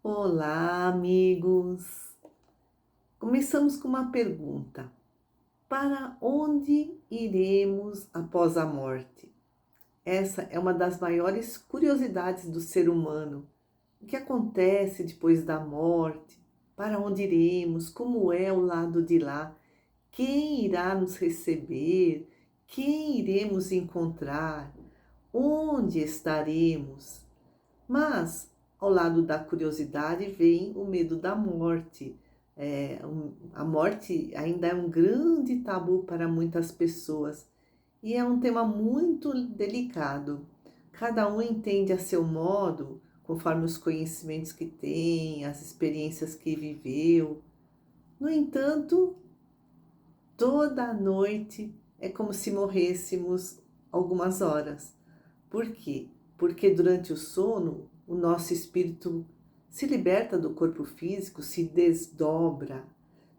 Olá, amigos! Começamos com uma pergunta: para onde iremos após a morte? Essa é uma das maiores curiosidades do ser humano. O que acontece depois da morte? Para onde iremos? Como é o lado de lá? Quem irá nos receber? Quem iremos encontrar? Onde estaremos? Mas, ao lado da curiosidade, vem o medo da morte. A morte ainda é um grande tabu para muitas pessoas e é um tema muito delicado. Cada um entende a seu modo, conforme os conhecimentos que tem, as experiências que viveu. No entanto, toda noite é como se morrêssemos algumas horas. Por quê? Porque durante o sono, o nosso espírito se liberta do corpo físico, se desdobra.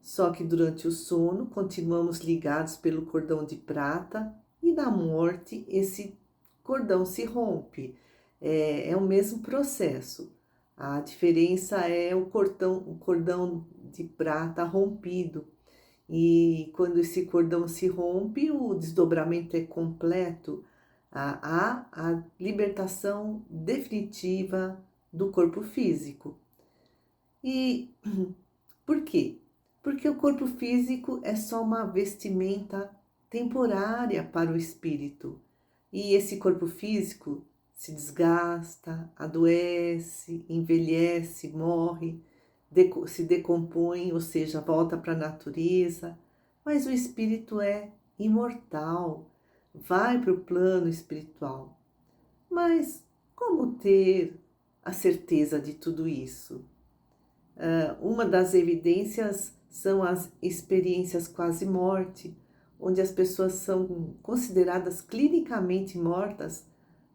Só que durante o sono, continuamos ligados pelo cordão de prata e na morte esse cordão se rompe. É o mesmo processo. A diferença é o cordão de prata rompido. E quando esse cordão se rompe, o desdobramento é completo, há a libertação definitiva do corpo físico. E por quê? Porque o corpo físico é só uma vestimenta temporária para o espírito. E esse corpo físico se desgasta, adoece, envelhece, morre, se decompõe, ou seja, volta para a natureza, mas o espírito é imortal, vai para o plano espiritual. Mas como ter a certeza de tudo isso? Uma das evidências são as experiências quase morte, onde as pessoas são consideradas clinicamente mortas,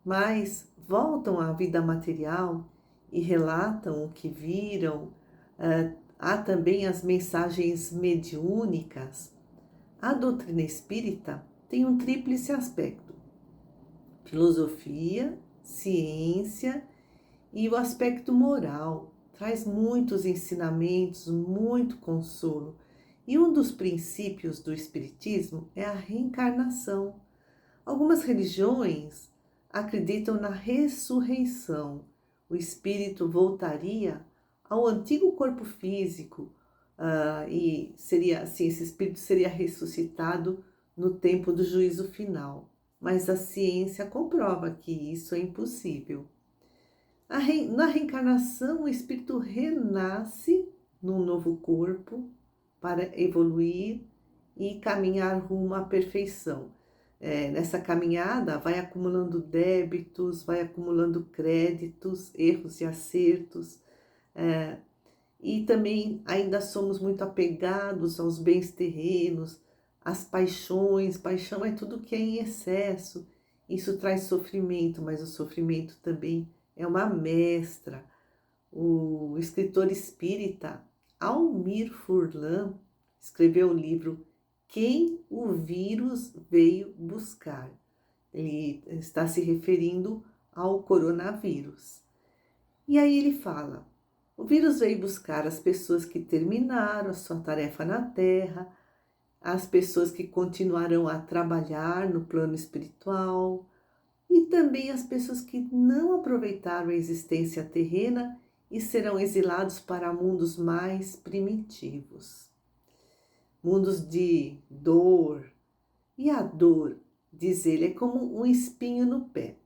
mas voltam à vida material e relatam o que viram. Há também as mensagens mediúnicas. A doutrina espírita tem um tríplice aspecto: filosofia, ciência e o aspecto moral. Traz muitos ensinamentos, muito consolo. E um dos princípios do espiritismo é a reencarnação. Algumas religiões acreditam na ressurreição. O espírito voltaria ao antigo corpo físico, e seria assim, esse espírito seria ressuscitado no tempo do juízo final. Mas a ciência comprova que isso é impossível. Na reencarnação, o espírito renasce num novo corpo para evoluir e caminhar rumo à perfeição. Nessa caminhada, vai acumulando débitos, vai acumulando créditos, erros e acertos. E também ainda somos muito apegados aos bens terrenos, às paixões. Paixão é tudo que é em excesso. Isso traz sofrimento, mas o sofrimento também é uma mestra. O escritor espírita Almir Furlan escreveu o livro Quem o Vírus Veio Buscar. Ele está se referindo ao coronavírus. E aí ele fala: o vírus veio buscar as pessoas que terminaram a sua tarefa na Terra, as pessoas que continuarão a trabalhar no plano espiritual e também as pessoas que não aproveitaram a existência terrena e serão exilados para mundos mais primitivos. Mundos de dor. E a dor, diz ele, é como um espinho no pé.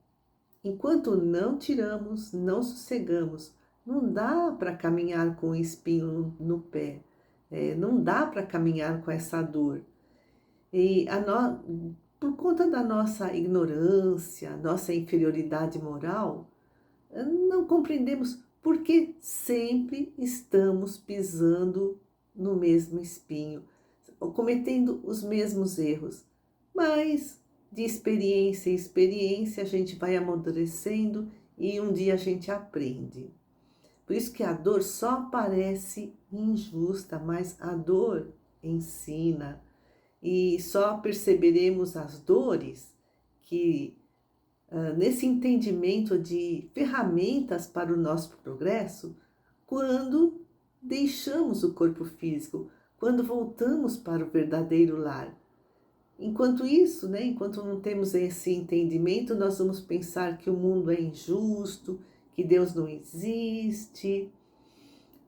Enquanto não tiramos, não sossegamos, não dá para caminhar com o espinho no pé, não dá para caminhar com essa dor. E por conta da nossa ignorância, nossa inferioridade moral, não compreendemos por que sempre estamos pisando no mesmo espinho, cometendo os mesmos erros. Mas de experiência em experiência a gente vai amadurecendo e um dia a gente aprende. Por isso que a dor só parece injusta, mas a dor ensina. E só perceberemos as dores que, nesse entendimento de ferramentas para o nosso progresso, quando deixamos o corpo físico, quando voltamos para o verdadeiro lar. Enquanto isso, né, enquanto não temos esse entendimento, nós vamos pensar que o mundo é injusto, que Deus não existe.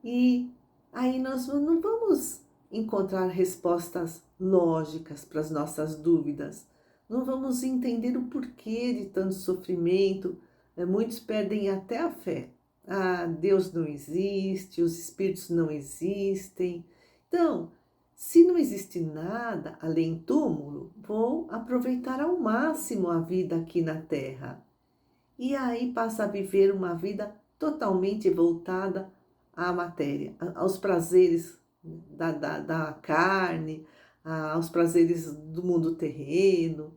E aí nós não vamos encontrar respostas lógicas para as nossas dúvidas. Não vamos entender o porquê de tanto sofrimento. Muitos perdem até a fé. Ah, Deus não existe, os espíritos não existem. Então, se não existe nada além túmulo, vou aproveitar ao máximo a vida aqui na Terra. E aí passa a viver uma vida totalmente voltada à matéria, aos prazeres da carne, aos prazeres do mundo terreno.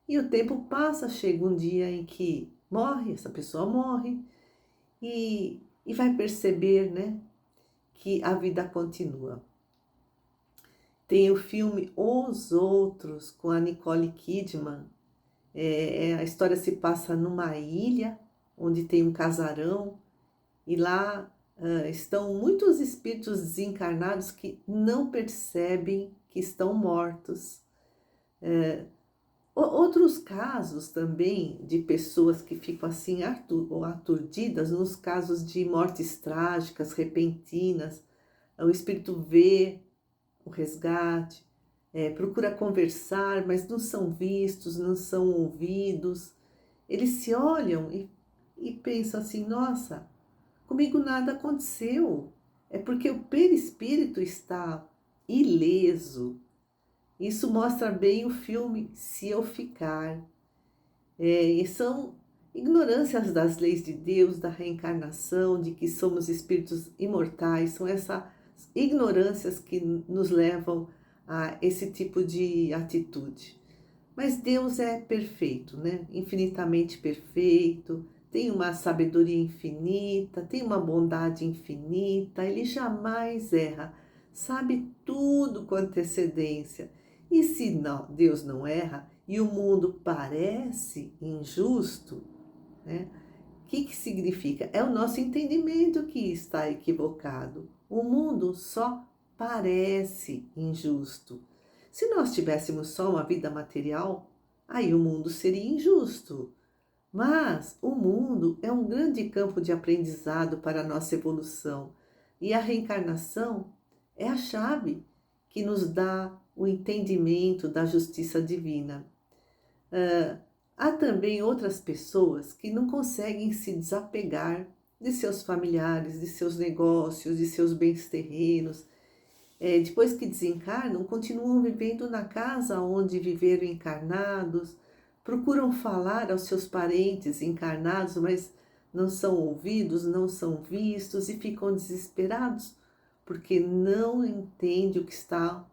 E o tempo passa, chega um dia em que morre, essa pessoa morre, e vai perceber, né, que a vida continua. Tem o filme Os Outros, com a Nicole Kidman. A história se passa numa ilha, onde tem um casarão, e lá estão muitos espíritos desencarnados que não percebem que estão mortos. Outros casos também de pessoas que ficam assim aturdidas, nos casos de mortes trágicas, repentinas, o espírito vê o resgate, procura conversar, mas não são vistos, não são ouvidos. Eles se olham e pensam assim, nossa, comigo nada aconteceu. É porque o perispírito está ileso. Isso mostra bem o filme Se Eu Ficar. E são ignorâncias das leis de Deus, da reencarnação, de que somos espíritos imortais. São essas ignorâncias que nos levam a esse tipo de atitude. Mas Deus é perfeito, né? Infinitamente perfeito, tem uma sabedoria infinita, tem uma bondade infinita, ele jamais erra, sabe tudo com antecedência. E se não, Deus não erra e o mundo parece injusto, né? O que significa? É o nosso entendimento que está equivocado. O mundo só parece injusto. Se nós tivéssemos só uma vida material, aí o mundo seria injusto. Mas o mundo é um grande campo de aprendizado para a nossa evolução. E a reencarnação é a chave que nos dá o entendimento da justiça divina. Há também outras pessoas que não conseguem se desapegar de seus familiares, de seus negócios, de seus bens terrenos. Depois que desencarnam, continuam vivendo na casa onde viveram encarnados, procuram falar aos seus parentes encarnados, mas não são ouvidos, não são vistos e ficam desesperados porque não entendem o que está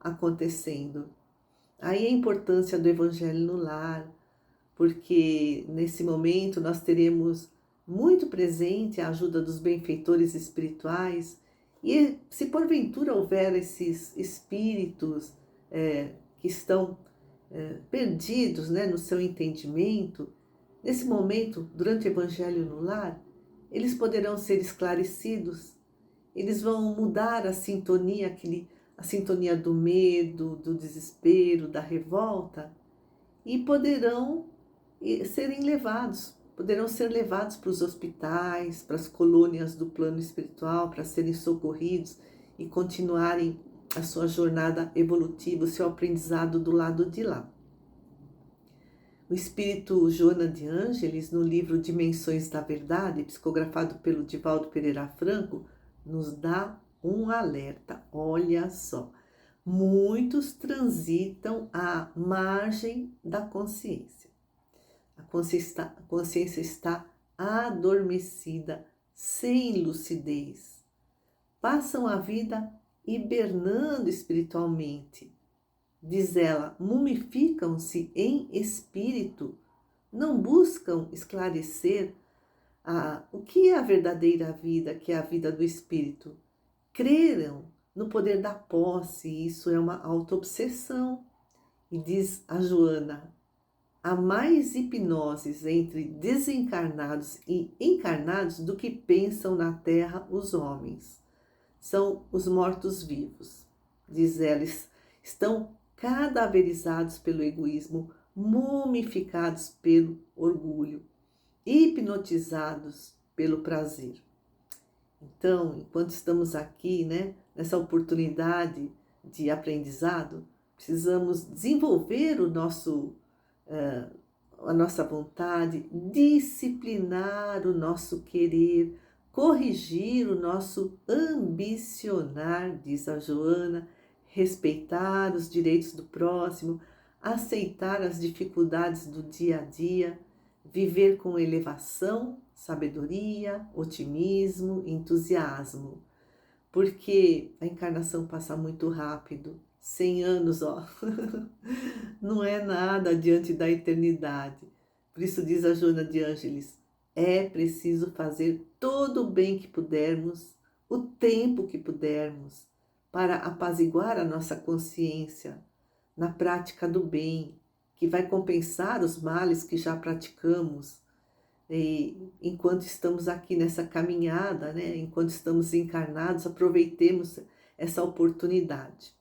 acontecendo. Aí a importância do Evangelho no lar, porque nesse momento nós teremos muito presente a ajuda dos benfeitores espirituais. E se porventura houver esses espíritos que estão perdidos, né, no seu entendimento, nesse momento, durante o Evangelho no lar, eles poderão ser esclarecidos, eles vão mudar a sintonia, a sintonia do medo, do desespero, da revolta, e poderão ser levados para os hospitais, para as colônias do plano espiritual, para serem socorridos e continuarem a sua jornada evolutiva, o seu aprendizado do lado de lá. O espírito Joana de Ângeles, no livro Dimensões da Verdade, psicografado pelo Divaldo Pereira Franco, nos dá um alerta. Olha só, muitos transitam à margem da consciência. A consciência está adormecida, sem lucidez. Passam a vida hibernando espiritualmente. Diz ela, mumificam-se em espírito, não buscam esclarecer o que é a verdadeira vida, que é a vida do espírito. Creram no poder da posse, isso é uma autoobsessão. E diz a Joana, há mais hipnoses entre desencarnados e encarnados do que pensam na Terra os homens. São os mortos-vivos. Diz eles, estão cadaverizados pelo egoísmo, mumificados pelo orgulho, hipnotizados pelo prazer. Então, enquanto estamos aqui, nessa oportunidade de aprendizado, precisamos desenvolver a nossa vontade, disciplinar o nosso querer, corrigir o nosso ambicionar, diz a Joana, respeitar os direitos do próximo, aceitar as dificuldades do dia a dia, viver com elevação, sabedoria, otimismo, entusiasmo. Porque a encarnação passa muito rápido, 100 anos, não é nada diante da eternidade. Por isso diz a Joana de Ângeles, é preciso fazer todo o bem que pudermos, o tempo que pudermos, para apaziguar a nossa consciência na prática do bem, que vai compensar os males que já praticamos. E enquanto estamos aqui nessa caminhada, enquanto estamos encarnados, aproveitemos essa oportunidade.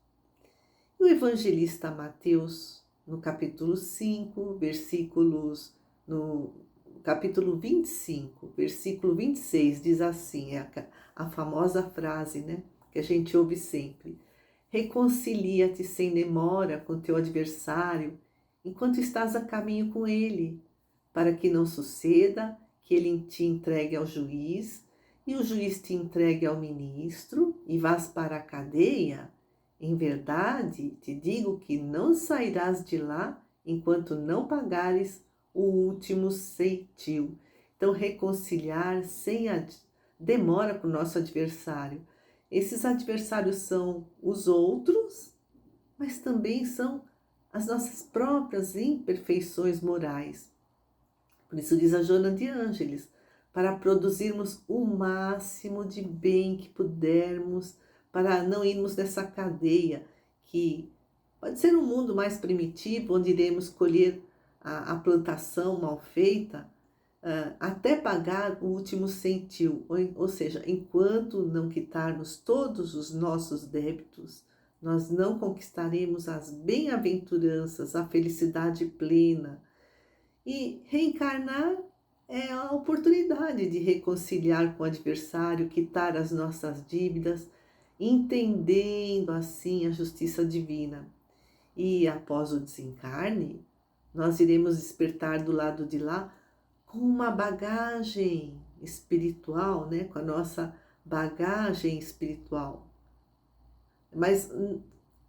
O evangelista Mateus, no capítulo 5, no capítulo 25, versículo 26, diz assim, a famosa frase, que a gente ouve sempre. Reconcilia-te sem demora com teu adversário, enquanto estás a caminho com ele, para que não suceda que ele te entregue ao juiz, e o juiz te entregue ao ministro, e vás para a cadeia. Em verdade, te digo que não sairás de lá enquanto não pagares o último ceitil. Então, reconciliar sem demora com o nosso adversário. Esses adversários são os outros, mas também são as nossas próprias imperfeições morais. Por isso diz a Joana de Ângeles, para produzirmos o máximo de bem que pudermos, para não irmos nessa cadeia que pode ser um mundo mais primitivo, onde iremos colher a plantação mal feita, até pagar o último centil, ou seja, enquanto não quitarmos todos os nossos débitos, nós não conquistaremos as bem-aventuranças, a felicidade plena. E reencarnar é a oportunidade de reconciliar com o adversário, quitar as nossas dívidas, entendendo assim a justiça divina. E após o desencarne, nós iremos despertar do lado de lá com uma bagagem espiritual, com a nossa bagagem espiritual. Mas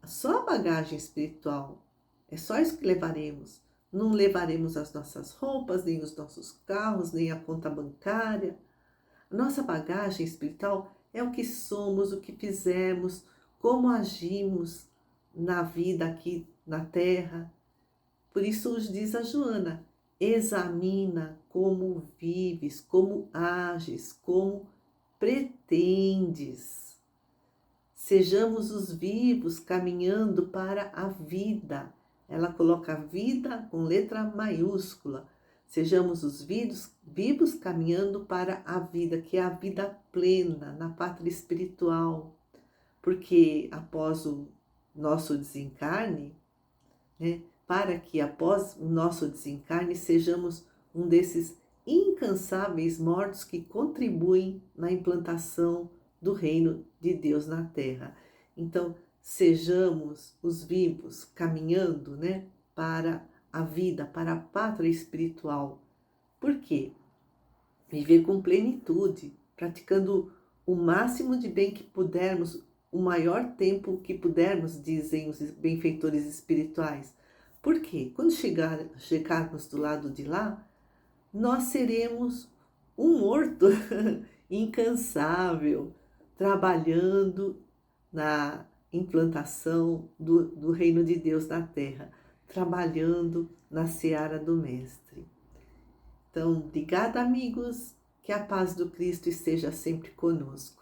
só a bagagem espiritual, é só isso que levaremos. Não levaremos as nossas roupas, nem os nossos carros, nem a conta bancária. A nossa bagagem espiritual é o que somos, o que fizemos, como agimos na vida aqui na Terra. Por isso diz a Joana, examina como vives, como ages, como pretendes. Sejamos os vivos caminhando para a vida. Ela coloca vida com letra maiúscula. Sejamos os vivos caminhando para a vida, que é a vida plena, na pátria espiritual. Porque após o nosso desencarne, para que após o nosso desencarne sejamos um desses incansáveis mortos que contribuem na implantação do reino de Deus na Terra. Então, sejamos os vivos caminhando, para a vida, para a pátria espiritual. Por quê? Viver com plenitude, praticando o máximo de bem que pudermos, o maior tempo que pudermos, dizem os benfeitores espirituais. Por quê? Quando chegarmos do lado de lá, nós seremos um morto incansável, trabalhando na implantação do reino de Deus na Terra, trabalhando na seara do Mestre. Então, obrigada, amigos, que a paz do Cristo esteja sempre conosco.